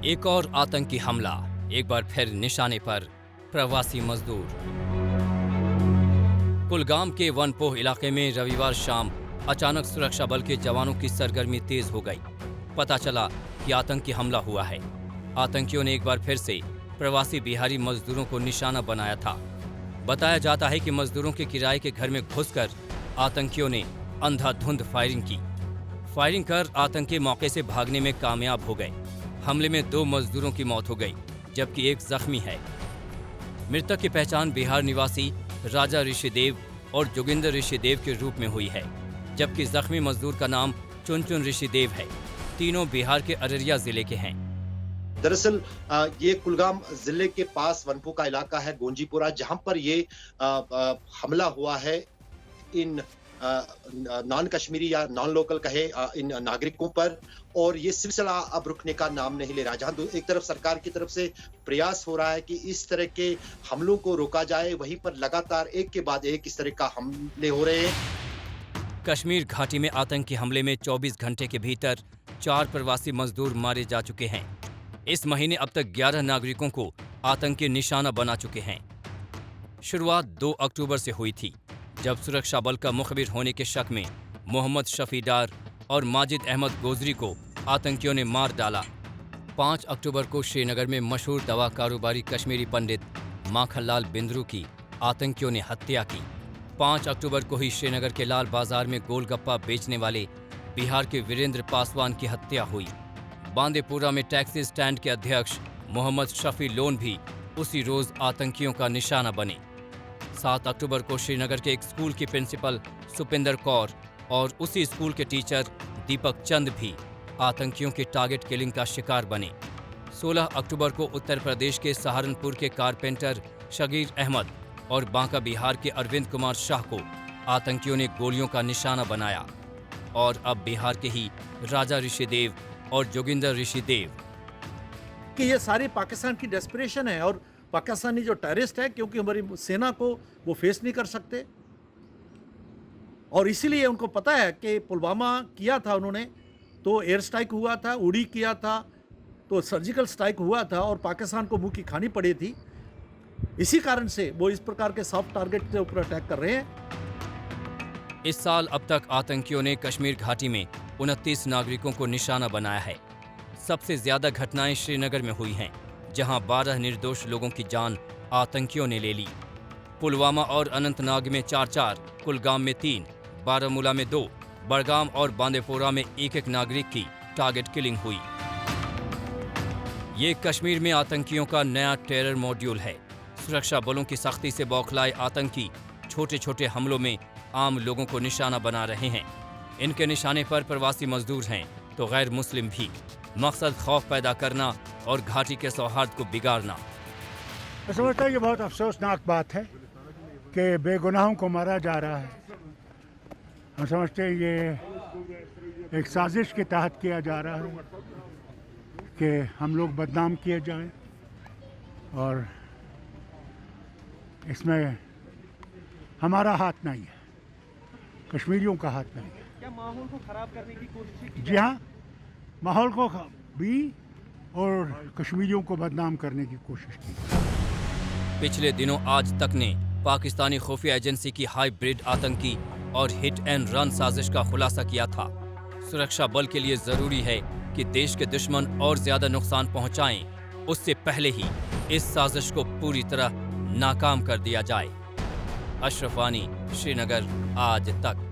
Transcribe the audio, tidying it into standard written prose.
एक और आतंकी हमला, एक बार फिर निशाने पर प्रवासी मजदूर। कुलगाम के वनपोह इलाके में रविवार शाम अचानक सुरक्षा बल के जवानों की सरगर्मी तेज हो गई। पता चला कि आतंकी हमला हुआ है। आतंकियों ने एक बार फिर से प्रवासी बिहारी मजदूरों को निशाना बनाया था। बताया जाता है कि मजदूरों के किराए के घर में घुसकर आतंकियों ने अंधाधुंध फायरिंग की। फायरिंग कर आतंकी मौके से भागने में कामयाब हो गए। हमले में 2 मजदूरों की मौत हो गई, जबकि एक जख्मी है। मृतक की पहचान बिहार निवासी राजा ऋषिदेव और जोगिंदर ऋषिदेव के रूप में हुई है, जबकि जख्मी मजदूर का नाम चुनचुन ऋषिदेव है। तीनों बिहार के अररिया जिले के हैं। दरअसल ये कुलगाम जिले के पास वनपो का इलाका है, गोंजीपुरा, जहां पर ये हमला हुआ है इन नॉन कश्मीरी या नॉन लोकल कहे इन नागरिकों पर। और ये सिलसिला अब रुकने का नाम नहीं ले रहा। जहां एक तरफ सरकार की तरफ से प्रयास हो रहा है कि इस तरह के हमलों को रोका जाए, वहीं पर लगातार एक के बाद एक इस तरह का हमले हो रहे हैं। कश्मीर घाटी में आतंकी हमले में 24 घंटे के भीतर 4 प्रवासी मजदूर मारे जा चुके हैं। इस महीने अब तक 11 नागरिकों को आतंकी निशाना बना चुके हैं। शुरुआत 2 अक्टूबर से हुई थी, जब सुरक्षा बल का मुखबिर होने के शक में मोहम्मद शफी डार और माजिद अहमद गोजरी को आतंकियों ने मार डाला। 5 अक्टूबर को श्रीनगर में मशहूर दवा कारोबारी कश्मीरी पंडित माखनलाल बिंद्रू की आतंकियों ने हत्या की। 5 अक्टूबर को ही श्रीनगर के लाल बाजार में गोलगप्पा बेचने वाले बिहार के वीरेंद्र पासवान की हत्या हुई। बांदीपुरा में टैक्सी स्टैंड के अध्यक्ष मोहम्मद शफी लोन भी उसी रोज आतंकियों का निशाना बने। 7 अक्टूबर को श्रीनगर के एक स्कूल की प्रिंसिपल सुपिंदर कौर और उसी स्कूल के टीचर दीपक चंद भी आतंकियों की टारगेट किलिंग का शिकार बने। 16 अक्टूबर को उत्तर प्रदेश के सहारनपुर के कारपेंटर शगीर अहमद और बांका बिहार के अरविंद कुमार शाह को आतंकियों ने गोलियों का निशाना बनाया। और अब बिहार के ही राजा ऋषिदेव और जोगिंदर ऋषिदेव। कि ये सारी पाकिस्तान की डेस्परेशन है और पाकिस्तानी जो टेररिस्ट है, क्योंकि हमारी सेना को वो फेस नहीं कर सकते और इसीलिए उनको पता है कि पुलवामा किया था उन्होंने, तो एयर स्ट्राइक हुआ था, उड़ी किया था, तो सर्जिकल स्ट्राइक हुआ था और पाकिस्तान को मुंह की खानी पड़ी थी। इसी कारण से वो इस प्रकार के सॉफ्ट टारगेट के ऊपर अटैक कर रहे हैं। इस साल अब तक आतंकियों ने कश्मीर घाटी में 29 नागरिकों को निशाना बनाया है। सबसे ज्यादा घटनाएं श्रीनगर में हुई हैं, जहां 12 निर्दोष लोगों की जान आतंकियों ने ले ली। पुलवामा और अनंतनाग में 4-4, कुलगाम में 3, बारामूला में 2, बड़गाम और बांदीपुरा में 1-1 नागरिक की टारगेट किलिंग हुई। ये कश्मीर में आतंकियों का नया टेरर मॉड्यूल है। सुरक्षा बलों की सख्ती से बौखलाए आतंकी छोटे छोटे हमलों में आम लोगों को निशाना बना रहे हैं। इनके निशाने पर प्रवासी मजदूर हैं तो गैर मुस्लिम भी। मकसद खौफ पैदा करना और घाटी के सौहार्द को बिगाड़ना। मैं समझता हूँ ये बहुत अफसोसनाक बात है कि बेगुनाहों को मारा जा रहा है। हम समझते हैं ये एक साजिश के तहत किया जा रहा है कि हम लोग बदनाम किए जाएं और इसमें हमारा हाथ नहीं है, कश्मीरियों का हाथ नहीं है। क्या माहौल को खराब करने की कोशिश की? जी हाँ, माहौल को भी और कश्मीरियों को बदनाम करने की कोशिश की। पिछले दिनों आज तक ने पाकिस्तानी खुफिया एजेंसी की हाइब्रिड आतंकी और हिट एंड रन साजिश का खुलासा किया था। सुरक्षा बल के लिए जरूरी है कि देश के दुश्मन और ज्यादा नुकसान पहुंचाएं, उससे पहले ही इस साजिश को पूरी तरह नाकाम कर दिया जाए। अशरफ वानी, श्रीनगर, आज तक।